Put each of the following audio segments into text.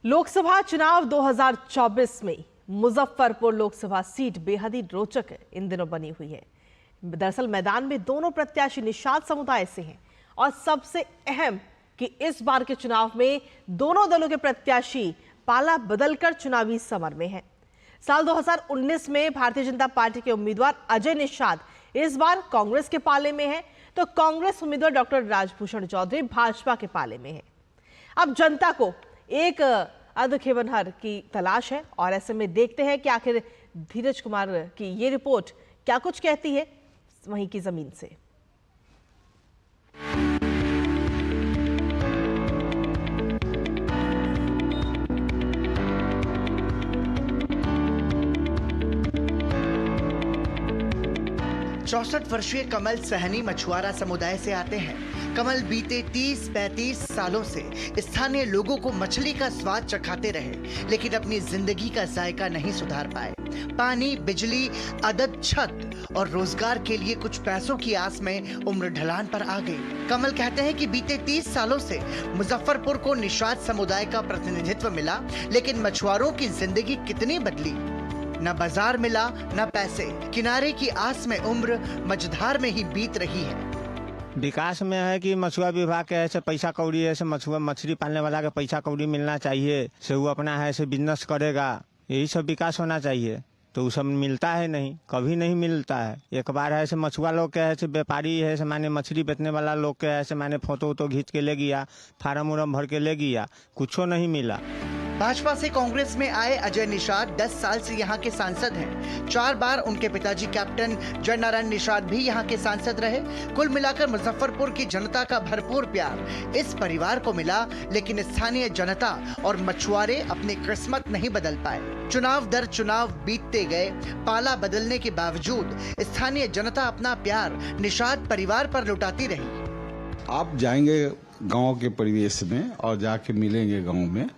लोकसभा चुनाव 2024 में मुजफ्फरपुर लोकसभा सीट बेहद ही रोचक इन दिनों बनी हुई है। दरअसल मैदान में दोनों प्रत्याशी निषाद समुदाय से हैं और सबसे अहम कि इस बार के चुनाव में दोनों दलों के प्रत्याशी पाला बदलकर चुनावी समर में हैं। साल 2019 में भारतीय जनता पार्टी के उम्मीदवार अजय निषाद इस बार कांग्रेस के पाले में है, तो कांग्रेस उम्मीदवार डॉक्टर राजभूषण चौधरी भाजपा के पाले में है। अब जनता को एक अर्धखेवनहर की तलाश है और ऐसे में देखते हैं कि आखिर धीरज कुमार की ये रिपोर्ट क्या कुछ कहती है वहीं की जमीन से। चौसठ वर्षीय कमल सहनी मछुआरा समुदाय से आते हैं। कमल बीते 30-35 सालों से स्थानीय लोगों को मछली का स्वाद चखाते रहे, लेकिन अपनी जिंदगी का जायका नहीं सुधार पाए। पानी, बिजली, अदद छत और रोजगार के लिए कुछ पैसों की आस में उम्र ढलान पर आ गई। कमल कहते हैं कि बीते 30 सालों से मुजफ्फरपुर को निषाद समुदाय का प्रतिनिधित्व मिला, लेकिन मछुआरों की जिंदगी कितनी बदली। न बाजार मिला, न पैसे, किनारे की आस में उम्र मझधार में ही बीत रही है। विकास में है कि मछुआ विभाग के ऐसे पैसा कौड़ी ऐसे मछली पालने वाला के पैसा कौड़ी मिलना चाहिए, से वो अपना है ऐसे बिजनेस करेगा, यही सब विकास होना चाहिए। तो वो सब मिलता है नहीं, कभी नहीं मिलता है। एक बार ऐसे मछुआ लोग के ऐसे व्यापारी है से माने मछली बेचने वाला लोग के ऐसे माने फोटो खींच के ले गया, फार्म उरम भर के ले गया, कुछो नहीं मिला। भाजपा से कांग्रेस में आए अजय निषाद 10 साल से यहाँ के सांसद हैं। 4 बार उनके पिताजी कैप्टन जयनारायण निषाद भी यहाँ के सांसद रहे। कुल मिलाकर मुजफ्फरपुर की जनता का भरपूर प्यार इस परिवार को मिला, लेकिन स्थानीय जनता और मछुआरे अपनी किस्मत नहीं बदल पाए। चुनाव दर चुनाव बीतते गए, पाला बदलने के बावजूद स्थानीय जनता अपना प्यार निषाद परिवार पर लुटाती रही। आप जाएंगे गांव के परिवेश में और जाके मिलेंगे गांव में,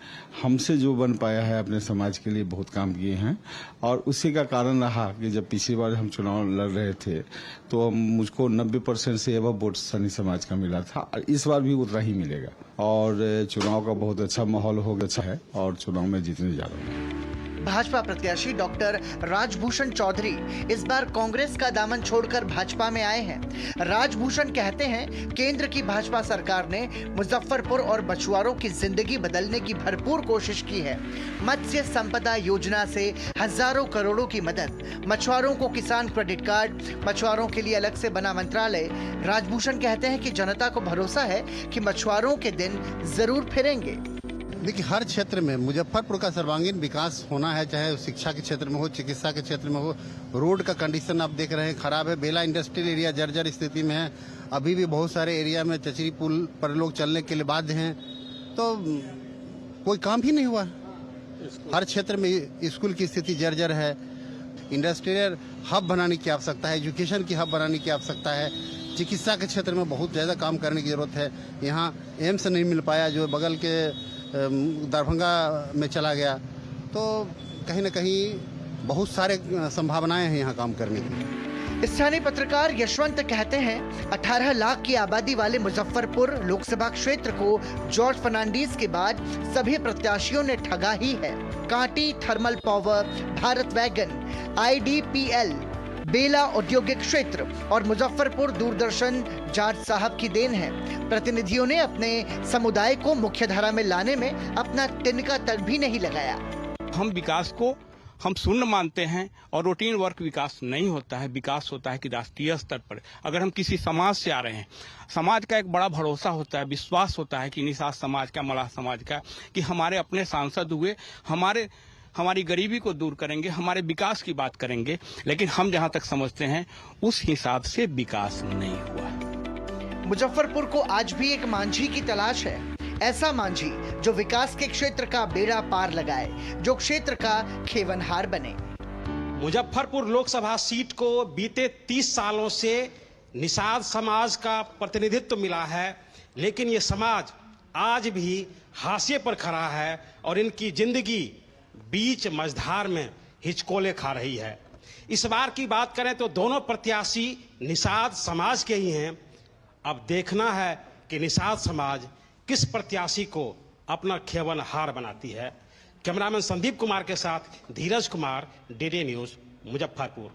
हमसे जो बन पाया है अपने समाज के लिए बहुत काम किए हैं। और उसी का कारण रहा कि जब पिछली बार हम चुनाव लड़ रहे थे तो मुझको 90% से एवं वोट सनी समाज का मिला था, और इस बार भी उतना ही मिलेगा। और चुनाव का बहुत अच्छा माहौल हो गया है और चुनाव में जीतने जा रहा हूँ। भाजपा प्रत्याशी डॉक्टर राजभूषण चौधरी इस बार कांग्रेस का दामन छोड़कर भाजपा में आए हैं। राजभूषण कहते हैं, केंद्र की भाजपा सरकार ने मुजफ्फरपुर और मछुआरों की जिंदगी बदलने की भरपूर कोशिश की है। मत्स्य संपदा योजना से हजारों करोड़ों की मदद, मछुआरों को किसान क्रेडिट कार्ड, मछुआरों के लिए अलग से बना मंत्रालय। राजभूषण कहते हैं कि जनता को भरोसा है कि मछुआरों के दिन जरूर फिरेंगे। देखिए, हर क्षेत्र में मुजफ्फरपुर का सर्वांगीण विकास होना है, चाहे शिक्षा के क्षेत्र में हो, चिकित्सा के क्षेत्र में हो। रोड का कंडीशन आप देख रहे हैं खराब है। बेला इंडस्ट्रियल एरिया जर्जर स्थिति में है। अभी भी बहुत सारे एरिया में चचरी पुल पर लोग चलने के लिए बाध्य हैं, तो कोई काम ही नहीं हुआ। हर क्षेत्र में स्कूल की स्थिति जर्जर है। इंडस्ट्रियल हब बनाने की आवश्यकता है, एजुकेशन की हब बनाने की आवश्यकता है। चिकित्सा के क्षेत्र में बहुत ज़्यादा काम करने की जरूरत है। यहाँ एम्स नहीं मिल पाया, जो बगल के दरभंगा में चला गया, तो कहीं न कहीं बहुत सारे संभावनाएं हैं यहाँ काम करने की। स्थानीय पत्रकार यशवंत कहते हैं, 18 लाख की आबादी वाले मुजफ्फरपुर लोकसभा क्षेत्र को जॉर्ज फर्नांडीज के बाद सभी प्रत्याशियों ने ठगा ही है। Kanti thermal power, Bharat wagon, IDPL, बेला औद्योगिक क्षेत्र और मुजफ्फरपुर दूरदर्शन जाट साहब की देन है। प्रतिनिधियों ने अपने समुदाय को मुख्यधारा में लाने में अपना तिनका तक भी नहीं लगाया। हम विकास को हम शून्य मानते हैं और रूटीन वर्क विकास नहीं होता है। विकास होता है कि राष्ट्रीय स्तर पर अगर हम किसी समाज से आ रहे हैं, समाज का एक बड़ा भरोसा होता है, विश्वास होता है कि निषाद समाज का, मलाह समाज का, कि हमारे अपने सांसद हुए, हमारी गरीबी को दूर करेंगे, हमारे विकास की बात करेंगे। लेकिन हम जहां तक समझते हैं उस हिसाब से विकास नहीं हुआ। मुजफ्फरपुर को आज भी एक मांझी की तलाश है, ऐसा मांझी जो विकास के क्षेत्र का बेड़ा पार लगाए, जो क्षेत्र का खेवनहार बने। मुजफ्फरपुर लोकसभा सीट को बीते 30 सालों से निषाद समाज का प्रतिनिधित्व मिला है, लेकिन ये समाज आज भी हाशिए पर खड़ा है और इनकी जिंदगी बीच मझधार में हिचकोले खा रही है। इस बार की बात करें तो दोनों प्रत्याशी निषाद समाज के ही हैं। अब देखना है कि निषाद समाज किस प्रत्याशी को अपना खेवन हार बनाती है। कैमरामैन संदीप कुमार के साथ धीरज कुमार, डीडी न्यूज, मुजफ्फरपुर।